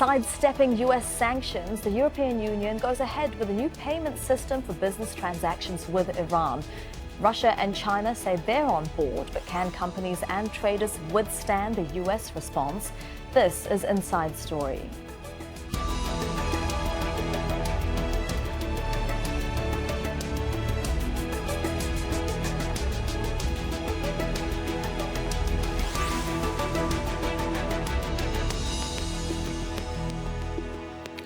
Sidestepping US sanctions, the European Union goes ahead with a new payment system for business transactions with Iran. Russia and China say they're on board, but can companies and traders withstand the US response? This is Inside Story.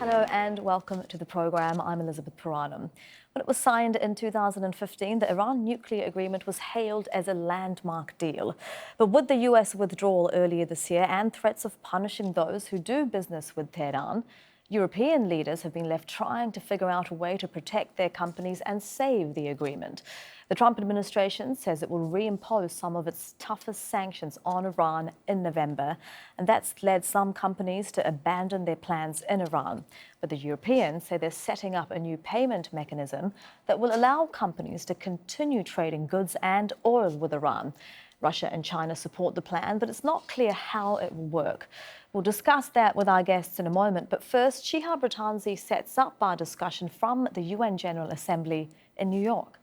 Hello and welcome to the programme. I'm Elizabeth Puranam. When it was signed in 2015, the Iran nuclear agreement was hailed as a landmark deal. But with the US withdrawal earlier this year and threats of punishing those who do business with Tehran, European leaders have been left trying to figure out a way to protect their companies and save the agreement. The Trump administration says it will reimpose some of its toughest sanctions on Iran in November, and that's led some companies to abandon their plans in Iran. But the Europeans say they're setting up a new payment mechanism that will allow companies to continue trading goods and oil with Iran. Russia and China support the plan, but it's not clear how it will work. We'll discuss that with our guests in a moment, but first, Shihab Ratanzi sets up our discussion from the UN General Assembly in New York.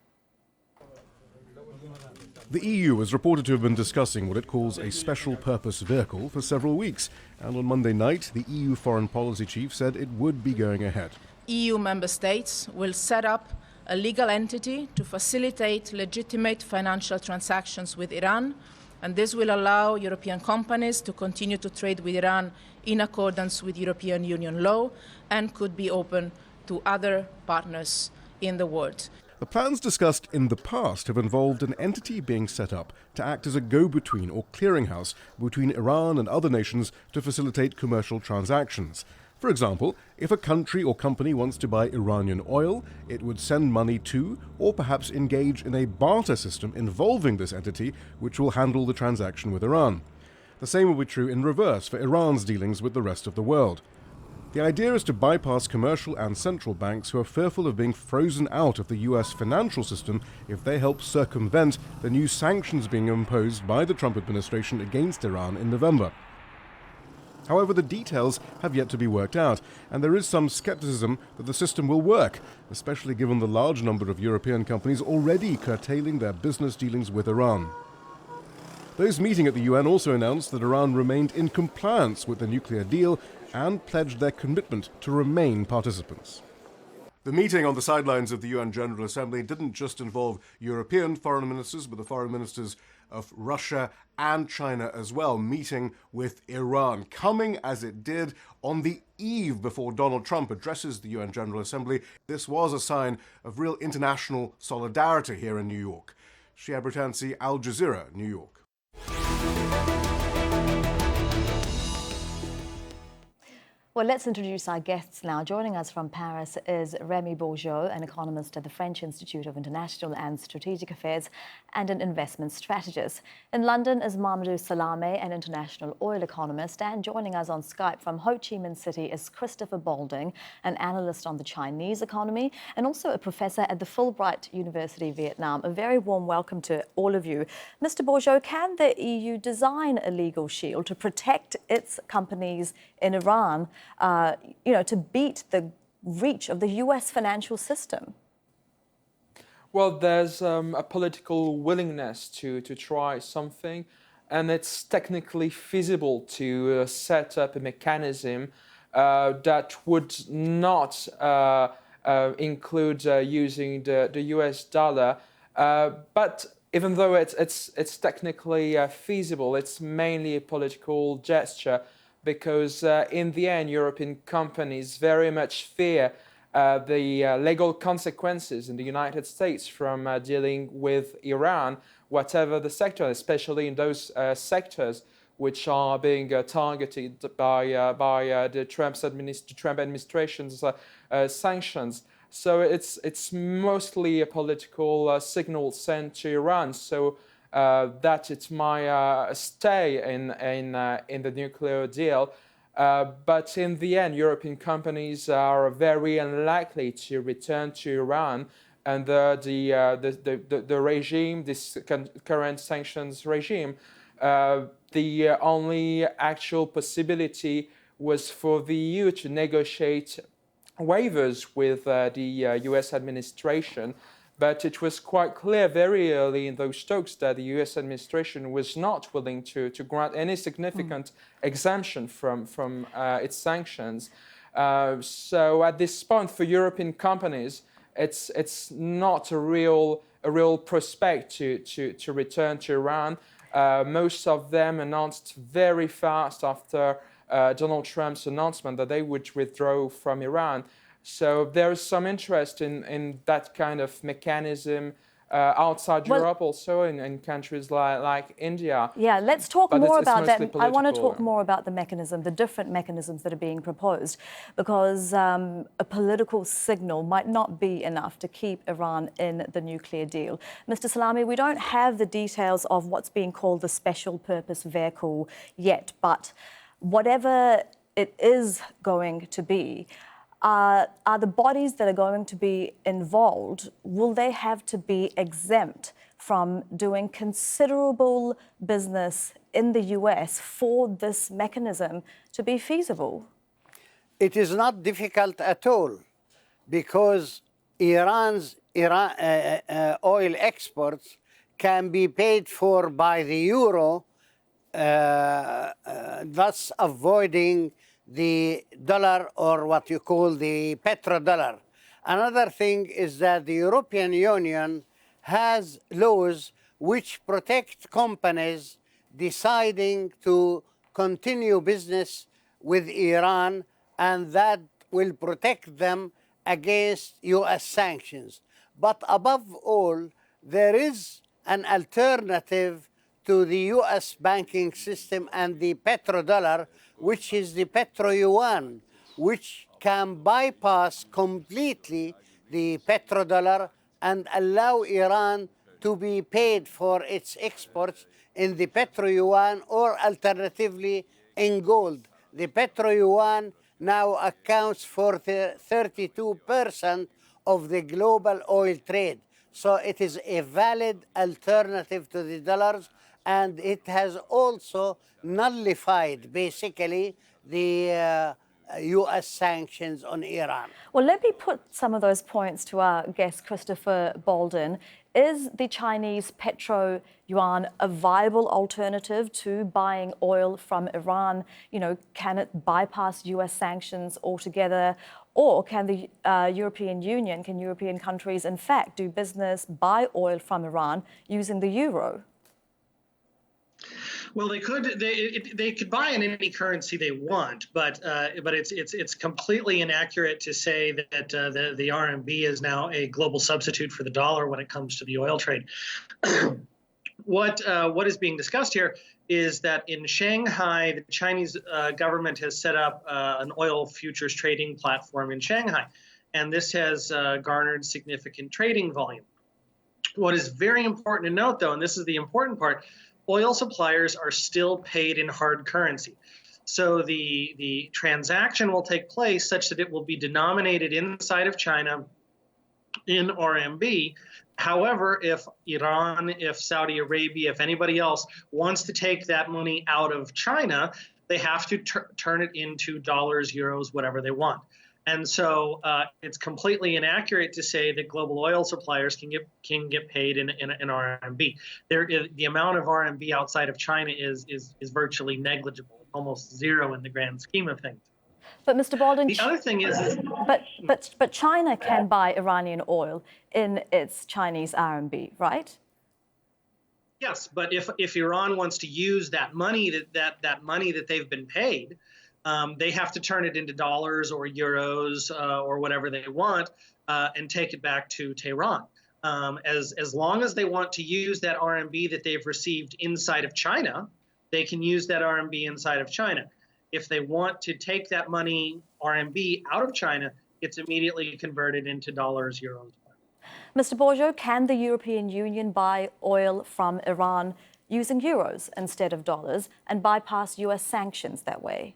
The EU is reported to have been discussing what it calls a special purpose vehicle for several weeks, and on Monday night, the EU foreign policy chief said it would be going ahead. EU member states will set up a legal entity to facilitate legitimate financial transactions with Iran, and this will allow European companies to continue to trade with Iran in accordance with European Union law and could be open to other partners in the world. The plans discussed in the past have involved an entity being set up to act as a go-between or clearinghouse between Iran and other nations to facilitate commercial transactions. For example, if a country or company wants to buy Iranian oil, it would send money to or perhaps engage in a barter system involving this entity, which will handle the transaction with Iran. The same will be true in reverse for Iran's dealings with the rest of the world. The idea is to bypass commercial and central banks who are fearful of being frozen out of the US financial system if they help circumvent the new sanctions being imposed by the Trump administration against Iran in November. However, the details have yet to be worked out, and there is some skepticism that the system will work, especially given the large number of European companies already curtailing their business dealings with Iran. Those meeting at the UN also announced that Iran remained in compliance with the nuclear deal and pledged their commitment to remain participants. The meeting on the sidelines of the UN General Assembly didn't just involve European foreign ministers, but the foreign ministers of Russia and China as well, meeting with Iran, coming as it did on the eve before Donald Trump addresses the UN General Assembly. This was a sign of real international solidarity here in New York. Shihab Ratanzi, Al Jazeera, New York. Well, let's introduce our guests now. Joining us from Paris is Remi, an economist at the French Institute of International and Strategic Affairs and an investment strategist. In London is Mamadou Salame, an international oil economist. And joining us on Skype from Ho Chi Minh City is Christopher Balding, an analyst on the Chinese economy and also a professor at the Fulbright University, Vietnam. A very warm welcome to all of you. Mr. Bourgeot, can the EU design a legal shield to protect its companies in Iran, to beat the reach of the US financial system? Well, there's a political willingness to try something, and it's technically feasible to set up a mechanism that would not include using the US dollar. But even though it's technically feasible, it's mainly a political gesture, because in the end, European companies very much fear the legal consequences in the United States from dealing with Iran, whatever the sector, especially in those sectors which are being targeted by the Trump administration's sanctions. So it's mostly a political signal sent to Iran. So that it might stay in the nuclear deal. But in the end, European companies are very unlikely to return to Iran under the regime, this current sanctions regime. The only actual possibility was for the EU to negotiate waivers with the US administration. But it was quite clear very early in those talks that the US administration was not willing to grant any significant exemption from its sanctions. So at this point, for European companies, it's not a real prospect to return to Iran. Most of them announced very fast after Donald Trump's announcement that they would withdraw from Iran. So there is some interest in that kind of mechanism outside Europe, also in countries like India. Yeah, let's talk But more it's about that. mostly I want to political. talk more about the mechanism, the different mechanisms that are being proposed, because a political signal might not be enough to keep Iran in the nuclear deal. Mr. Salami, we don't have the details of what's being called the special purpose vehicle yet, but whatever it is going to be, are the bodies that are going to be involved, will they have to be exempt from doing considerable business in the US for this mechanism to be feasible? It is not difficult at all, because Iran's oil exports can be paid for by the euro, thus avoiding the dollar, or what you call the petrodollar. Another thing is that the European Union has laws which protect companies deciding to continue business with Iran, and that will protect them against US sanctions. But above all, there is an alternative to the US banking system and the petrodollar, which is the petro-yuan, which can bypass completely the petrodollar and allow Iran to be paid for its exports in the petro-yuan, or alternatively in gold. The petro-yuan now accounts for 32% of the global oil trade. So it is a valid alternative to the dollars, and it has also nullified basically the US sanctions on Iran. Well, let me put some of those points to our guest, Christopher Bolden. Is the Chinese petro-yuan a viable alternative to buying oil from Iran? You know, can it bypass US sanctions altogether? Or can the European Union, can European countries, in fact, do business, buy oil from Iran using the euro? Well, they could. They could buy in any currency they want, but it's completely inaccurate to say that the RMB is now a global substitute for the dollar when it comes to the oil trade. What is being discussed here is that in Shanghai, the Chinese government has set up an oil futures trading platform in Shanghai, and this has garnered significant trading volume. What is very important to note, though, and this is the important part, oil suppliers are still paid in hard currency. So the transaction will take place such that it will be denominated inside of China in RMB. However, if Iran, if Saudi Arabia, if anybody else wants to take that money out of China, they have to turn it into dollars, euros, whatever they want. And so it's completely inaccurate to say that global oil suppliers can get paid in RMB. The amount of RMB outside of China is virtually negligible, almost zero in the grand scheme of things. But Mr. Bolden, the other thing is but China can buy Iranian oil in its Chinese RMB, right? Yes, but if Iran wants to use that money that money that they've been paid, they have to turn it into dollars or euros or whatever they want and take it back to Tehran. As long as they want to use that RMB that they've received inside of China, they can use that RMB inside of China. If they want to take that money, RMB, out of China, it's immediately converted into dollars, euros. Mr. Bourgeot, can the European Union buy oil from Iran using euros instead of dollars and bypass US sanctions that way?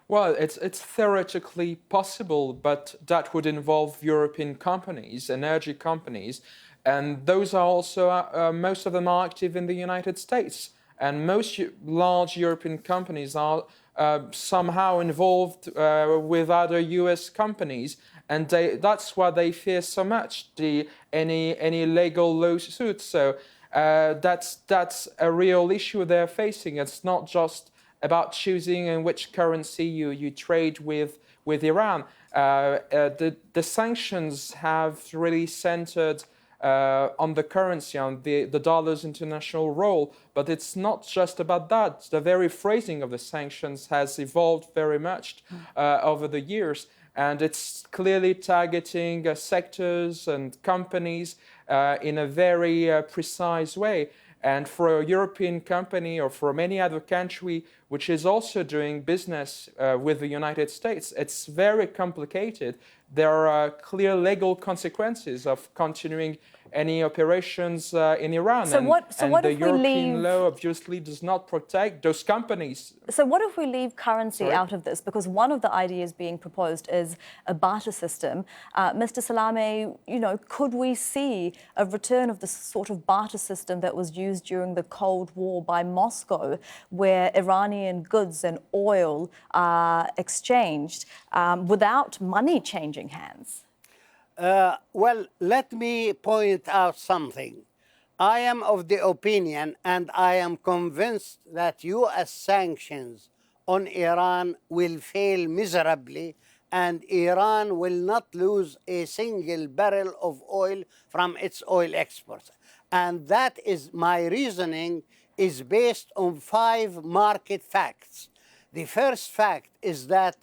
Well, it's theoretically possible, but that would involve European companies, energy companies, and those are also, most of them are active in the United States. And most large European companies are somehow involved with other US companies, and that's why they fear so much any legal lawsuits. So that's a real issue they're facing. It's not just about choosing in which currency you trade with Iran. The sanctions have really centered on the currency, on the dollar's international role. But it's not just about that. The very phrasing of the sanctions has evolved very much over the years. And it's clearly targeting sectors and companies in a very precise way. And for a European company or for any other country which is also doing business with the United States, it's very complicated. There are clear legal consequences of continuing any operations in Iran. So what the if we European leave... law obviously does not protect those companies. So what if we leave currency out of this? Because one of the ideas being proposed is a barter system. Mr. Salameh, could we see a return of the sort of barter system that was used during the Cold War by Moscow, where Iranian goods and oil are exchanged without money changing hands? Well, let me point out something. I am of the opinion, and I am convinced, that U.S. sanctions on Iran will fail miserably, and Iran will not lose a single barrel of oil from its oil exports. And that is my reasoning is based on 5 market facts. The first fact is that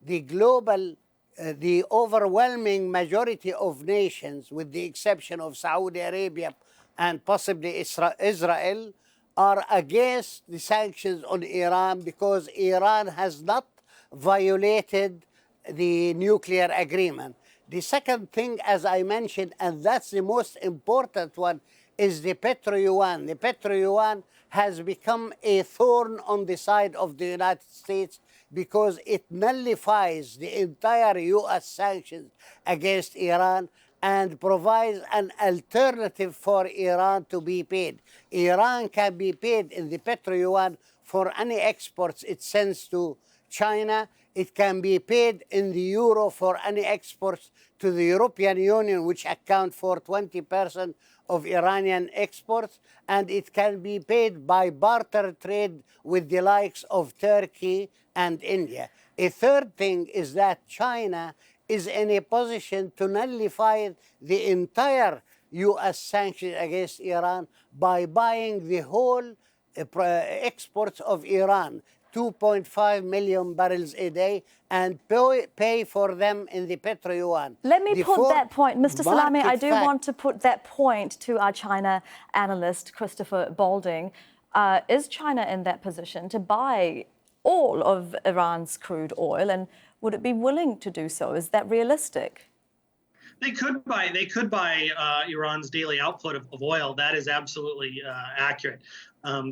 the overwhelming majority of nations, with the exception of Saudi Arabia and possibly Israel, are against the sanctions on Iran because Iran has not violated the nuclear agreement. The second thing, as I mentioned, and that's the most important one, is the petro-yuan. The petro-yuan has become a thorn on the side of the United States because it nullifies the entire U.S. sanctions against Iran and provides an alternative for Iran to be paid. Iran can be paid in the petro-yuan for any exports it sends to China. It can be paid in the euro for any exports to the European Union, which account for 20% of Iranian exports, and it can be paid by barter trade with the likes of Turkey and India. A third thing is that China is in a position to nullify the entire U.S. sanctions against Iran by buying the whole exports of Iran, 2.5 million barrels a day, and pay for them in the petro-yuan. Let me put that point, Mr. Salameh, I do want to put that point to our China analyst, Christopher Balding. Is China in that position to buy all of Iran's crude oil, and would it be willing to do so? Is that realistic? They could buy Iran's daily output of oil. That is absolutely accurate.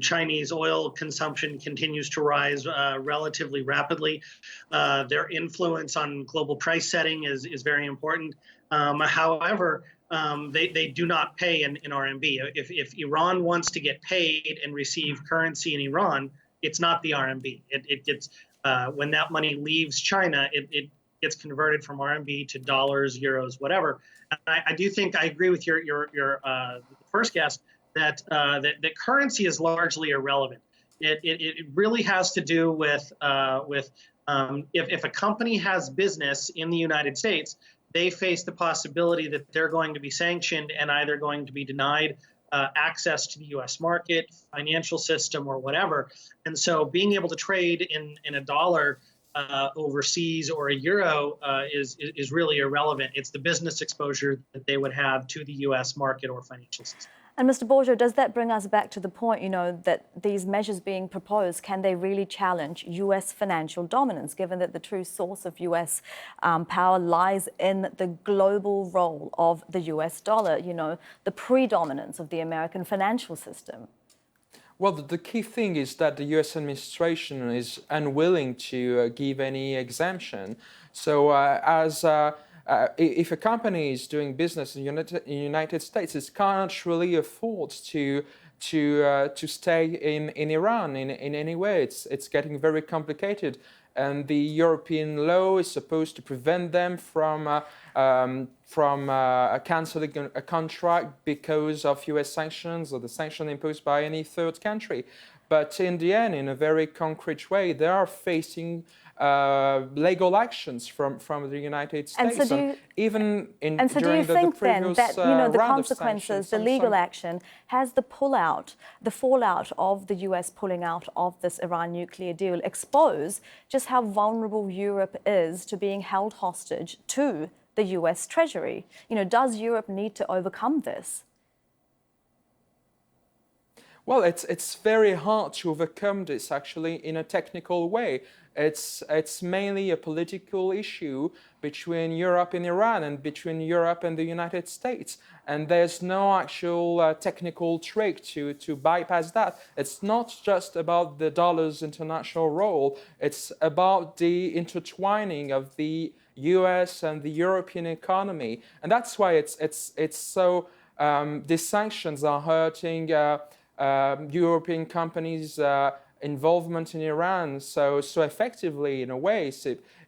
Chinese oil consumption continues to rise relatively rapidly. Their influence on global price setting is very important. However, they do not pay in RMB. If Iran wants to get paid and receive currency in Iran, it's not the RMB. It gets when that money leaves China, it gets converted from RMB to dollars, euros, whatever. And I do think I agree with your first guest that that currency is largely irrelevant. It really has to do with if a company has business in the United States, they face the possibility that they're going to be sanctioned and either going to be denied access to the U.S. market, financial system, or whatever. And so being able to trade in a dollar overseas or a euro is really irrelevant. It's the business exposure that they would have to the U.S. market or financial system. And Mr. Bourgeot, does that bring us back to the point, that these measures being proposed, can they really challenge U.S. financial dominance, given that the true source of U.S. power lies in the global role of the U.S. dollar, the predominance of the American financial system? Well, the key thing is that the U.S. administration is unwilling to give any exemption. So if a company is doing business in the United States, it can't really afford to to stay in Iran in any way. It's getting very complicated, and the European law is supposed to prevent them from cancelling a contract because of US sanctions or the sanction imposed by any third country. But in the end, in a very concrete way, they are facing legal actions from the United States. And so do you think then that the consequences, the legal action, has the fallout of the US pulling out of this Iran nuclear deal expose just how vulnerable Europe is to being held hostage to the US Treasury? Does Europe need to overcome this? Well, it's very hard to overcome this actually in a technical way. It's mainly a political issue between Europe and Iran and between Europe and the United States. And there's no actual technical trick to bypass that. It's not just about the dollar's international role. It's about the intertwining of the US and the European economy. And that's why it's so, these sanctions are hurting European companies' involvement in Iran so effectively in a way.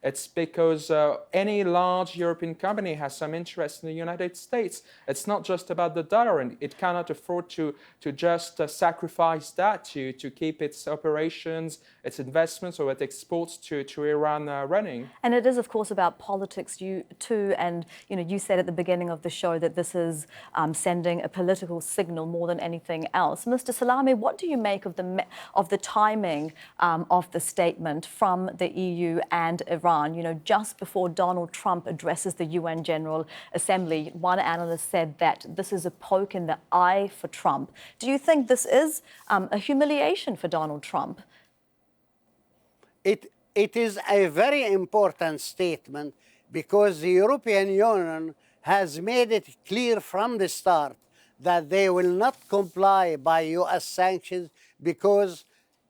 It's because any large European company has some interest in the United States. It's not just about the dollar, and it cannot afford to just sacrifice that to keep its operations, its investments, or its exports to Iran running. And it is, of course, about politics too. And you said at the beginning of the show that this is sending a political signal more than anything else. Mr. Salami, what do you make of the timing of the statement from the EU and Iran? Just before Donald Trump addresses the UN General Assembly, one analyst said that this is a poke in the eye for Trump. Do you think this is a humiliation for Donald Trump? It is a very important statement because the European Union has made it clear from the start that they will not comply by US sanctions, because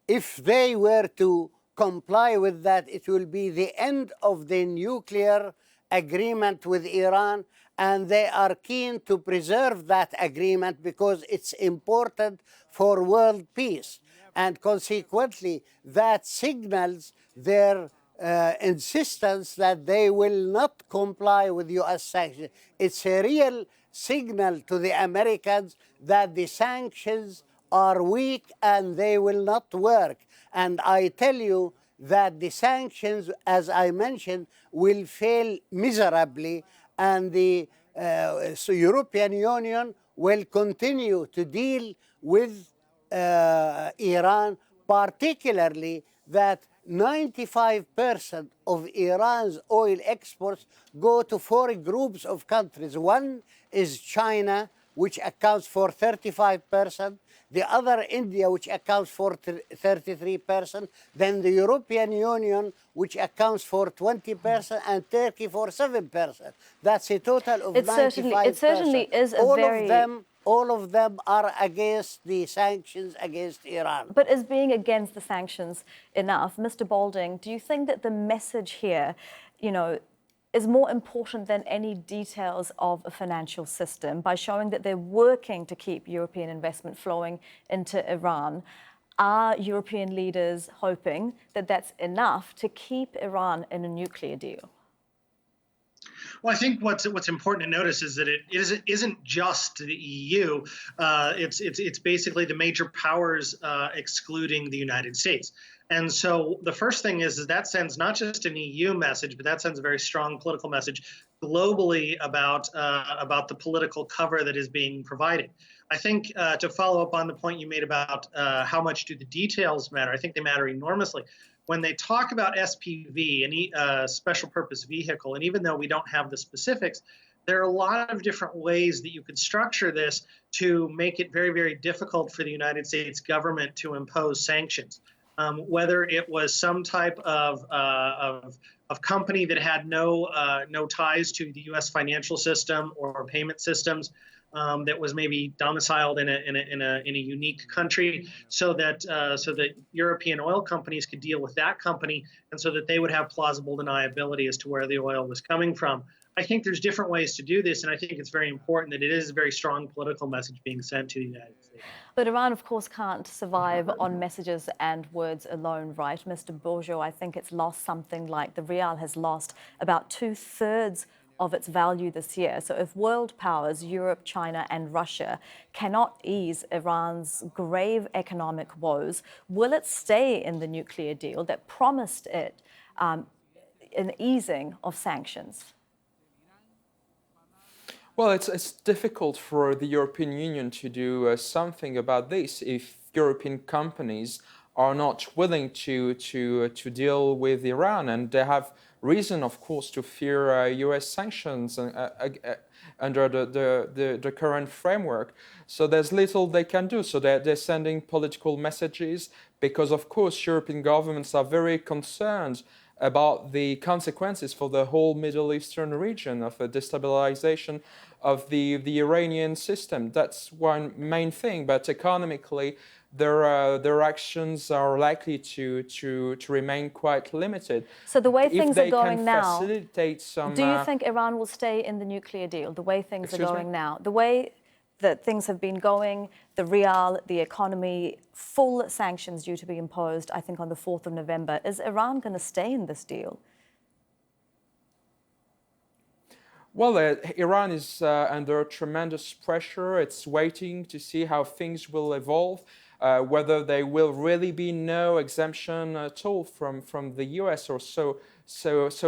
if they were to comply with that, it will be the end of the nuclear agreement with Iran, and they are keen to preserve that agreement because it's important for world peace. And consequently, that signals their insistence that they will not comply with US sanctions. It's a real signal to the Americans that the sanctions are weak and they will not work. And I tell you that the sanctions, as I mentioned, will fail miserably, and the European Union will continue to deal with Iran, particularly that 95% of Iran's oil exports go to four groups of countries. One is China, which accounts for 35%. The other, India, which accounts for 33%, then the European Union, which accounts for 20%, and Turkey for 7%. That's a total of 95%. It certainly is All of them are against the sanctions against Iran. But is being against the sanctions enough? Mr. Balding, do you think that the message here, is more important than any details of a financial system by showing that they're working to keep European investment flowing into Iran? Are European leaders hoping that that's enough to keep Iran in a nuclear deal? Well, I think what's important to notice is that it isn't just the EU. It's basically the major powers excluding the United States. And so the first thing is that sends not just an EU message, but that sends a very strong political message globally about the political cover that is being provided. I think to follow up on the point you made about how much do the details matter, I think they matter enormously. When they talk about SPV, any special purpose vehicle, and even though we don't have the specifics, there are a lot of different ways that you could structure this to make it very, very difficult for the United States government to impose sanctions. Whether it was some type of company that had no ties to the U.S. financial system or payment systems, that was maybe domiciled in a unique country, so that European oil companies could deal with that company, and so that they would have plausible deniability as to where the oil was coming from. I think there's different ways to do this, and I think it's very important that it is a very strong political message being sent to the United States. But Iran, of course, can't survive on messages and words alone, right? Mr. Bourgeot, I think it's lost something like the rial has lost about 2/3 of its value this year. So if world powers, Europe, China and Russia, cannot ease Iran's grave economic woes, will it stay in the nuclear deal that promised it an easing of sanctions? Well, it's difficult for the European Union to do something about this if European companies are not willing to deal with Iran, and they have reason, of course, to fear U.S. sanctions under the current framework. So there's little they can do. So they're sending political messages because, of course, European governments are very concerned about the consequences for the whole Middle Eastern region of a destabilization of the Iranian system. That's one main thing, but economically, their actions are likely to remain quite limited. So the way If things they are going can now, facilitate some, do you think Iran will stay in the nuclear deal, the way things are Excuse me? going now? The way that things have been going, the rial, the economy, full sanctions due to be imposed, I think, on the 4th of November. Is Iran going to stay in this deal? Well, Iran is under tremendous pressure. It's waiting to see how things will evolve, whether there will really be no exemption at all from the US, or so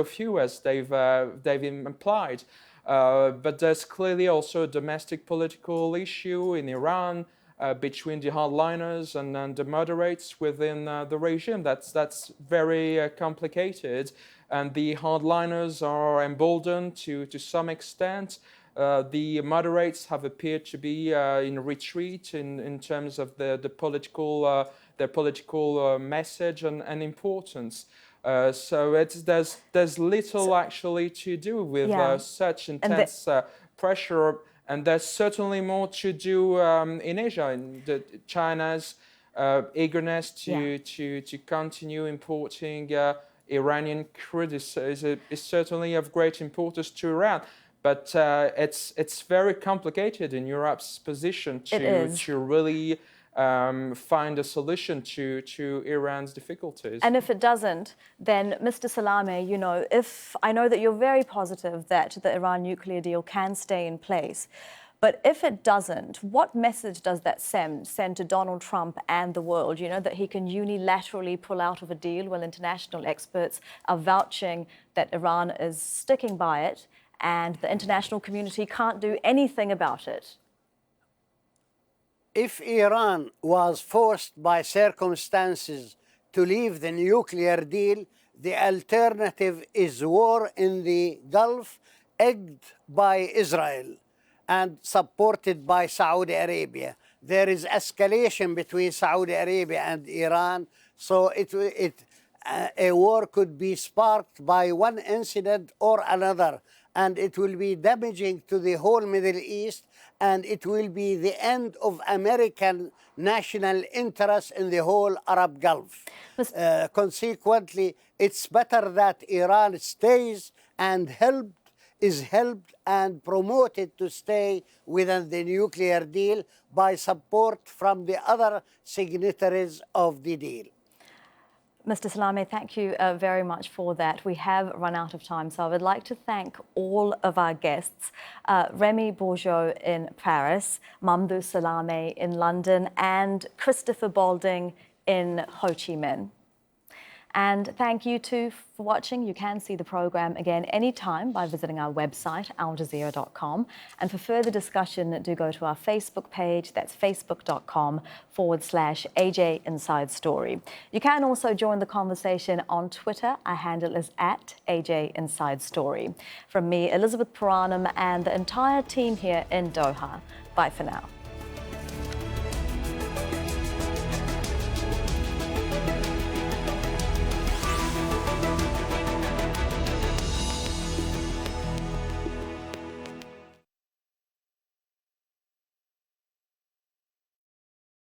few as they've implied. But there's clearly also a domestic political issue in Iran between the hardliners and the moderates within the regime. That's very complicated, and the hardliners are emboldened to some extent. The moderates have appeared to be in retreat in terms of their political message and importance. So there's little actually to do with such intense pressure, and there's certainly more to do in Asia. In China's eagerness to continue importing Iranian crude is certainly of great importance to Iran. But it's very complicated in Europe's position to really find a solution to Iran's difficulties. And if it doesn't, then Mr. Salameh, you know, I know that you're very positive that the Iran nuclear deal can stay in place, but if it doesn't, what message does that send to Donald Trump and the world, you know, that he can unilaterally pull out of a deal while international experts are vouching that Iran is sticking by it and the international community can't do anything about it? If Iran was forced by circumstances to leave the nuclear deal, the alternative is war in the Gulf, egged by Israel and supported by Saudi Arabia. There is escalation between Saudi Arabia and Iran, so a war could be sparked by one incident or another, and it will be damaging to the whole Middle East, and it will be the end of American national interest in the whole Arab Gulf. Consequently, it's better that Iran stays and is helped and promoted to stay within the nuclear deal by support from the other signatories of the deal. Mr. Salameh, thank you very much for that. We have run out of time, so I would like to thank all of our guests. Remi Bourgeot in Paris, Mamdouh Salameh in London, and Christopher Balding in Ho Chi Minh. And thank you too for watching. You can see the program again anytime by visiting our website, aljazeera.com. And for further discussion, do go to our Facebook page. That's facebook.com/AJ Inside Story. You can also join the conversation on Twitter. Our handle is @AJ Inside Story. From me, Elizabeth Puranam, and the entire team here in Doha. Bye for now.